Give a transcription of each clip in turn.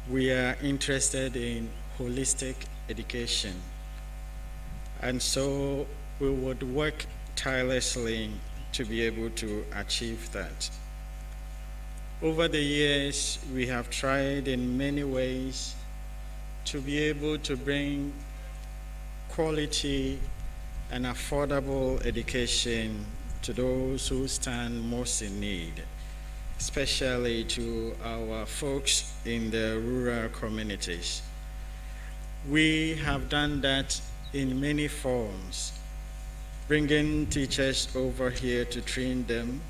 we are interested in holistic education. And so we would work tirelessly to be able to achieve that. Over the years, we have tried in many ways to be able to bring quality and affordable education to those who stand most in need, especially to our folks in the rural communities. We have done that in many forms, bringing teachers over here to train them,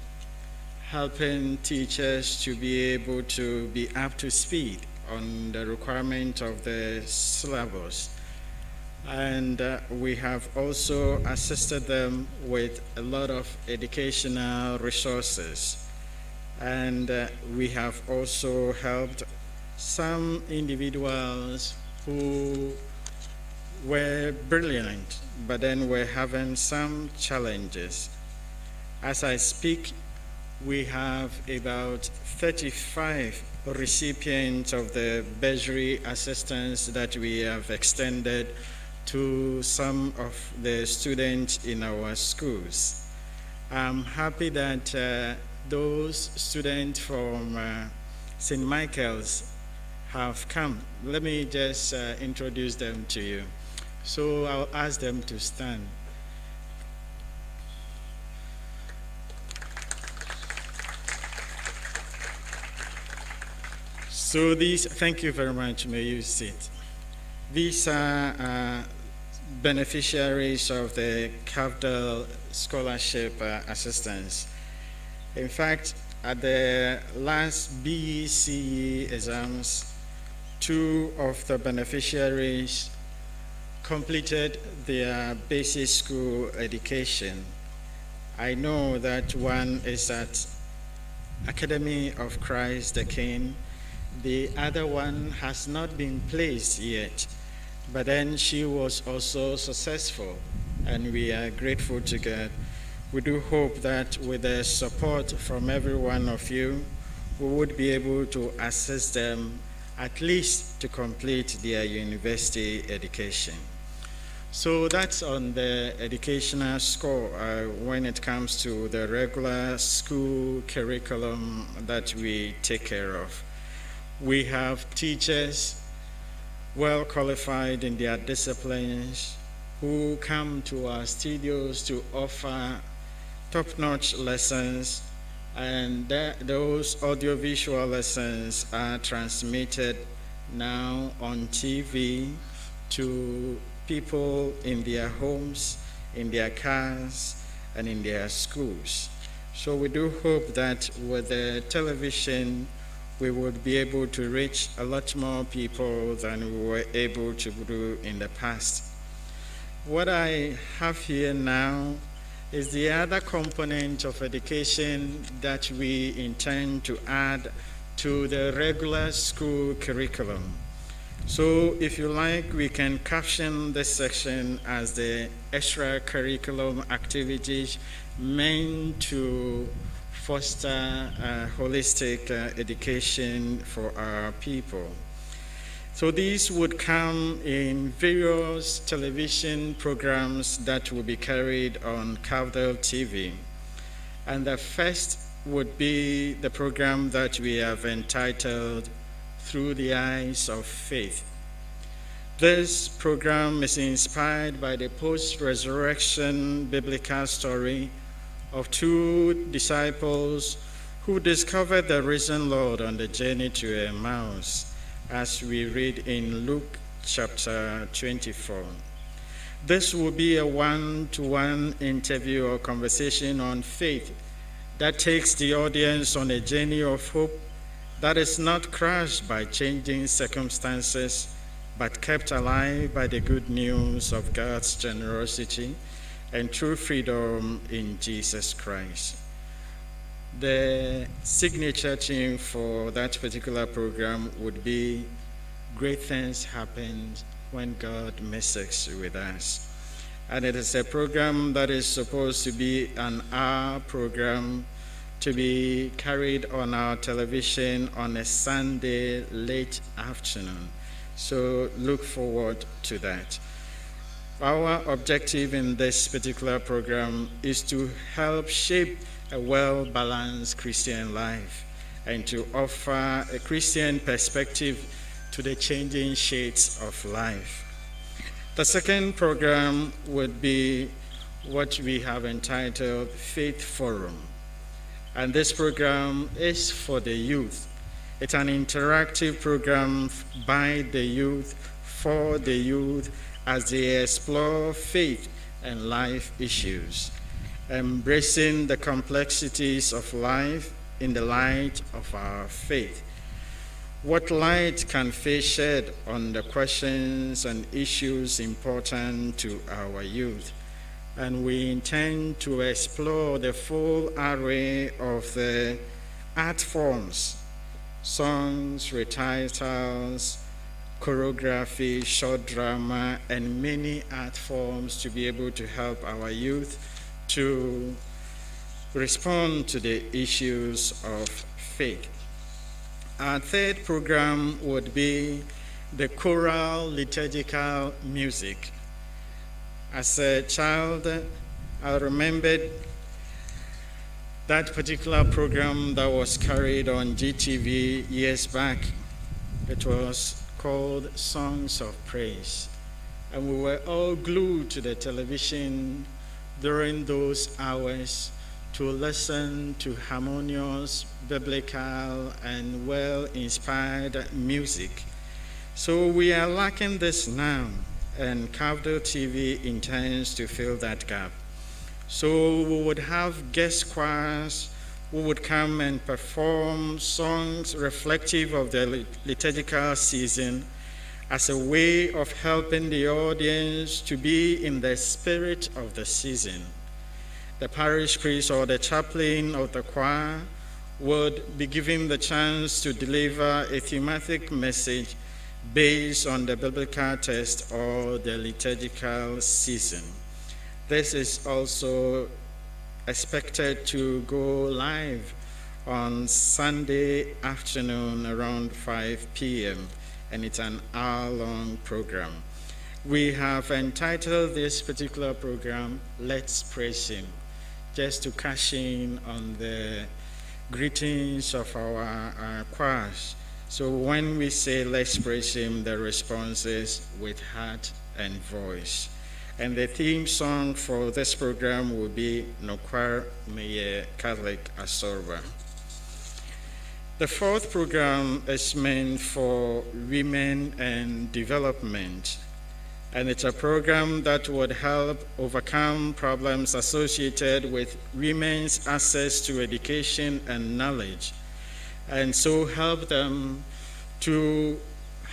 helping teachers to be able to be up to speed on the requirement of the syllabus. And we have also assisted them with a lot of educational resources. And we have also helped some individuals who were brilliant, but then were having some challenges. As I speak, we have about 35 recipients of the bursary assistance that we have extended to some of the students in our schools. I'm happy that those students from St. Michael's have come. Let me just introduce them to you. So I'll ask them to stand. So thank you very much. May you sit. These are beneficiaries of the Cafdil scholarship assistance. In fact, at the last BECE exams, 2 of the beneficiaries completed their basic school education. I know that one is at Academy of Christ the King. The other one has not been placed yet, but then she was also successful, and we are grateful to God. We do hope that with the support from every one of you, we would be able to assist them at least to complete their university education. So that's on the educational score when it comes to the regular school curriculum that we take care of. We have teachers well qualified in their disciplines who come to our studios to offer top-notch lessons, and those audiovisual lessons are transmitted now on TV to people in their homes, in their cars, and in their schools. So we do hope that with the television, we would be able to reach a lot more people than we were able to do in the past. What I have here now is the other component of education that we intend to add to the regular school curriculum. So if you like, we can caption this section as the extracurriculum activities meant to foster holistic education for our people. So these would come in various television programs that will be carried on Cafdil TV. And the first would be the program that we have entitled Through the Eyes of Faith. This program is inspired by the post-resurrection biblical story of 2 disciples who discovered the risen Lord on the journey to Emmaus, as we read in Luke chapter 24. This will be a one-to-one interview or conversation on faith that takes the audience on a journey of hope that is not crushed by changing circumstances, but kept alive by the good news of God's generosity and true freedom in Jesus Christ. The signature tune for that particular program would be Great Things Happen When God Messes with Us. And it is a program that is supposed to be an hour program to be carried on our television on a Sunday late afternoon. So look forward to that. Our objective in this particular program is to help shape a well-balanced Christian life and to offer a Christian perspective to the changing shades of life. The second program would be what we have entitled Faith Forum. And this program is for the youth. It's an interactive program by the youth, for the youth, as they explore faith and life issues, embracing the complexities of life in the light of our faith. What light can faith shed on the questions and issues important to our youth? And we intend to explore the full array of the art forms, songs, recitals, choreography, short drama, and many art forms to be able to help our youth to respond to the issues of faith. Our third program would be the choral liturgical music. As a child, I remembered that particular program that was carried on GTV years back. It was called Songs of Praise. And we were all glued to the television during those hours to listen to harmonious, biblical, and well-inspired music. So we are lacking this now, and Cafdil TV intends to fill that gap. So we would have guest choirs who would come and perform songs reflective of the liturgical season as a way of helping the audience to be in the spirit of the season. The parish priest or the chaplain of the choir would be given the chance to deliver a thematic message based on the biblical text or the liturgical season. This is also expected to go live on Sunday afternoon around 5 p.m. and it's an hour-long program. We have entitled this particular program, Let's Praise Him, just to cash in on the greetings of our choirs. So when we say let's praise him, the response is with heart and voice. And the theme song for this program will be Nokwar Meye Catholic Asorba. The fourth program is meant for women and development. And it's a program that would help overcome problems associated with women's access to education and knowledge, and so help them to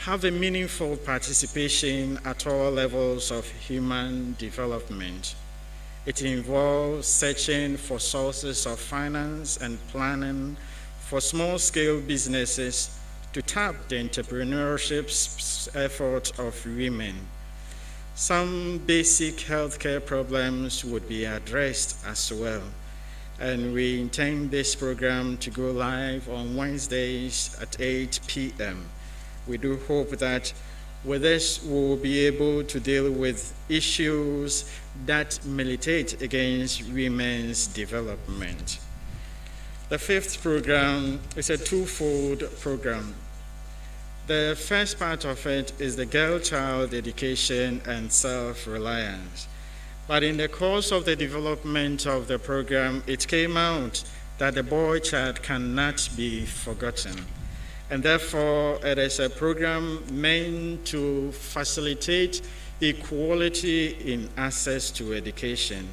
have a meaningful participation at all levels of human development. It involves searching for sources of finance and planning for small-scale businesses to tap the entrepreneurship efforts of women. Some basic healthcare problems would be addressed as well. And we intend this program to go live on Wednesdays at 8 p.m. We do hope that with this we'll be able to deal with issues that militate against women's development. The fifth program is a twofold program. The first part of it is the girl-child education and self-reliance. But in the course of the development of the program, it came out that the boy child cannot be forgotten. And therefore, it is a program meant to facilitate equality in access to education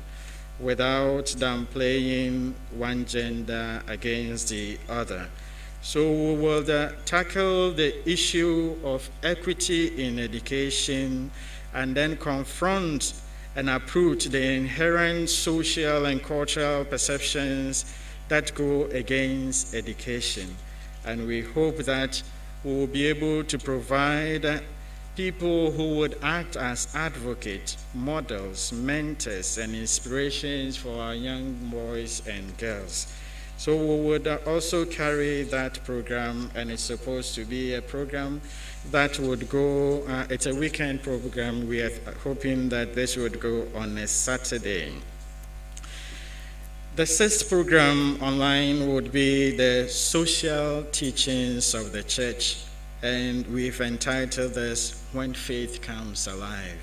without downplaying one gender against the other. So we will tackle the issue of equity in education and then confront and uproot the inherent social and cultural perceptions that go against education. And we hope that we will be able to provide people who would act as advocates, models, mentors, and inspirations for our young boys and girls. So we would also carry that program, and it's supposed to be a program that would go, it's a weekend program. We are hoping that this would go on a Saturday. The sixth program online would be the social teachings of the church, and we've entitled this When Faith Comes Alive.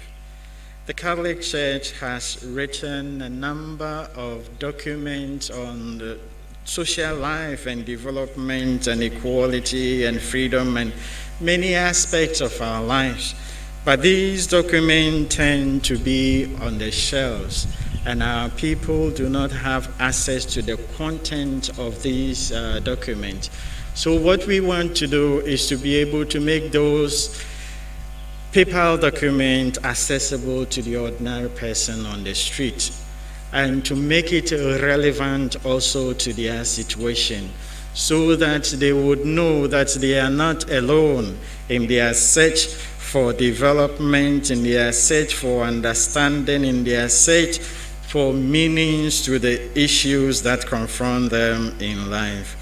The Catholic Church has written a number of documents on the social life and development and equality and freedom and many aspects of our lives. But these documents tend to be on the shelves, and our people do not have access to the content of these documents. So what we want to do is to be able to make those papal documents accessible to the ordinary person on the street, and to make it relevant also to their situation, so that they would know that they are not alone in their search for development, in their search for understanding, in their search for meanings to the issues that confront them in life.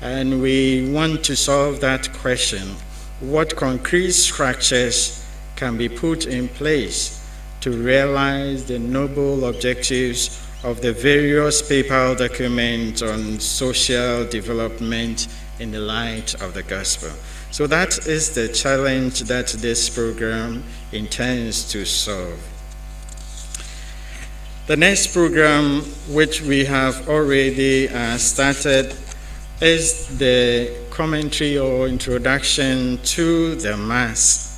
And we want to solve that question. What concrete structures can be put in place to realize the noble objectives of the various papal documents on social development in the light of the gospel? So that is the challenge that this program intends to solve. The next program, which we have already started, is the commentary or introduction to the Mass.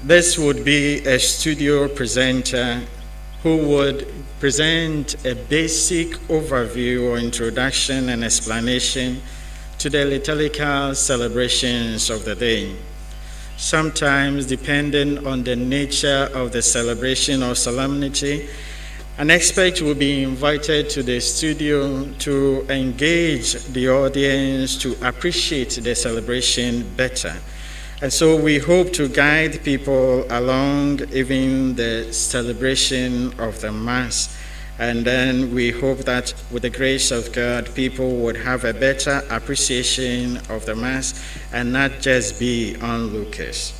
This would be a studio presenter who would present a basic overview or introduction and explanation to the liturgical celebrations of the day. Sometimes, depending on the nature of the celebration or solemnity, an expert will be invited to the studio to engage the audience to appreciate the celebration better. And so we hope to guide people along even the celebration of the Mass. And then we hope that with the grace of God, people would have a better appreciation of the Mass and not just be onlookers.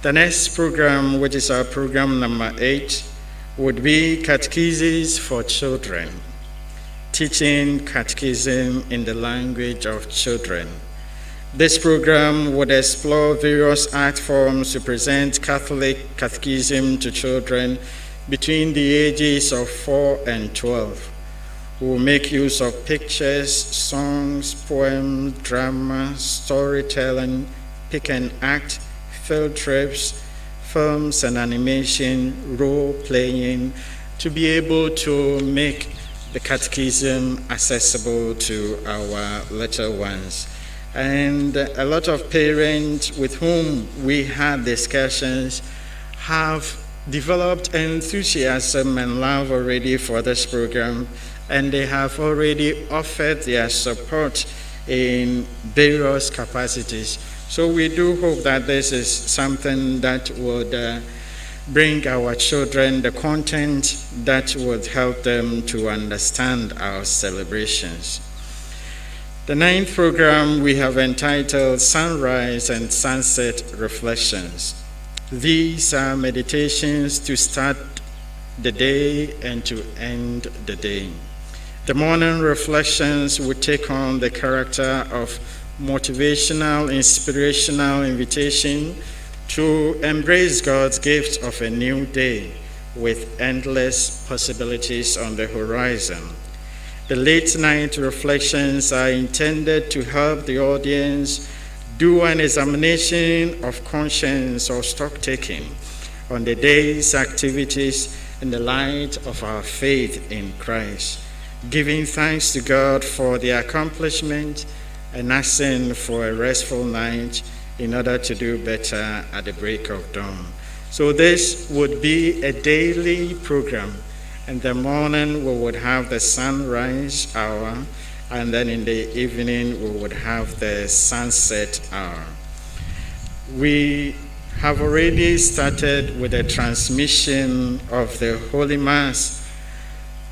The next program, which is our program number 8, would be Catechesis for Children, teaching catechism in the language of children. This program would explore various art forms to present Catholic catechism to children between the ages of 4 and 12. We will make use of pictures, songs, poems, drama, storytelling, pick and act, field trips, films and animation, role-playing, to be able to make the catechism accessible to our little ones. And a lot of parents with whom we had discussions have developed enthusiasm and love already for this program, and they have already offered their support in various capacities. So we do hope that this is something that would bring our children the content that would help them to understand our celebrations. The 9th program we have entitled Sunrise and Sunset Reflections. These are meditations to start the day and to end the day. The morning reflections will take on the character of motivational, inspirational invitation to embrace God's gift of a new day with endless possibilities on the horizon. The late night reflections are intended to help the audience do an examination of conscience or stock-taking on the day's activities in the light of our faith in Christ, giving thanks to God for the accomplishment and asking for a restful night in order to do better at the break of dawn. So this would be a daily program. In the morning, we would have the sunrise hour, and then in the evening, we would have the sunset hour. We have already started with the transmission of the Holy Mass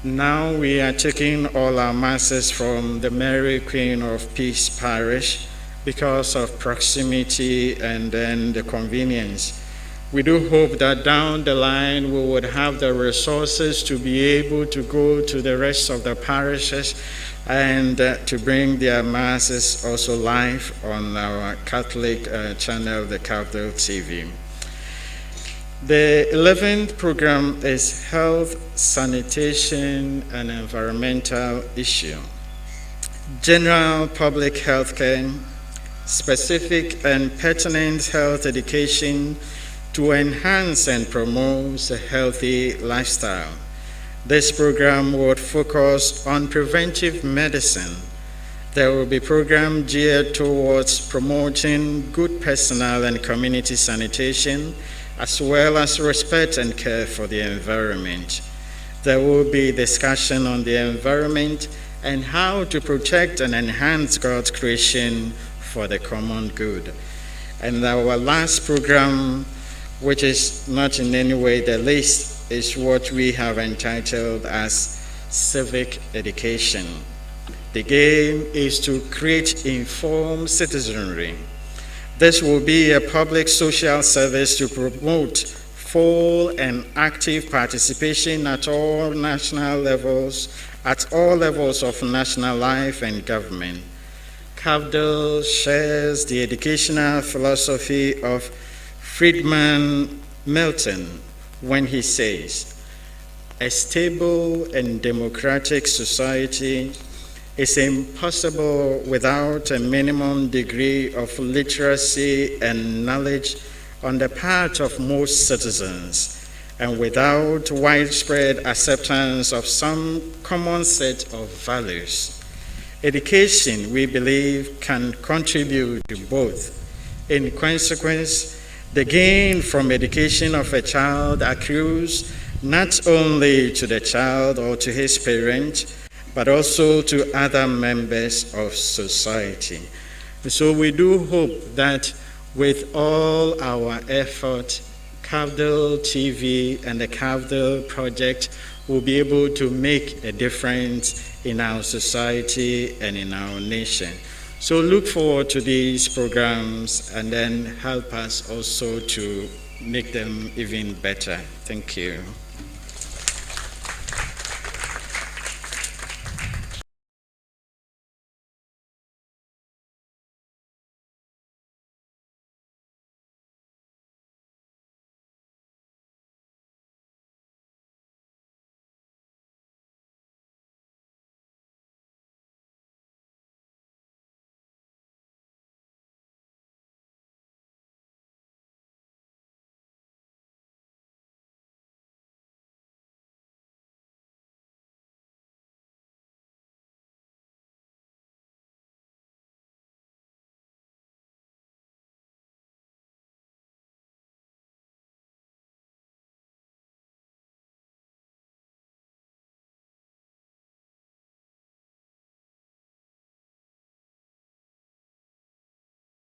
Now we are taking all our masses from the Mary Queen of Peace Parish because of proximity and then the convenience. We do hope that down the line we would have the resources to be able to go to the rest of the parishes and to bring their masses also live on our Catholic channel, the Cafdil TV. The 11th program is Health, Sanitation, and Environmental Issue. General public health care, specific and pertinent health education to enhance and promote a healthy lifestyle. This program would focus on preventive medicine. There will be programs geared towards promoting good personal and community sanitation, as well as respect and care for the environment. There will be discussion on the environment and how to protect and enhance God's creation for the common good. And our last program, which is not in any way the least, is what we have entitled as Civic Education. The aim is to create informed citizenry. This will be a public social service to promote full and active participation at all levels of national life and government. Cafdil shares the educational philosophy of Friedman Milton when he says, "A stable and democratic society is impossible without a minimum degree of literacy and knowledge on the part of most citizens, and without widespread acceptance of some common set of values. Education, we believe, can contribute to both. In consequence, the gain from education of a child accrues not only to the child or to his parent, but also to other members of society." So we do hope that with all our effort, Cafdil TV and the Cafdil project will be able to make a difference in our society and in our nation. So look forward to these programs and then help us also to make them even better. Thank you.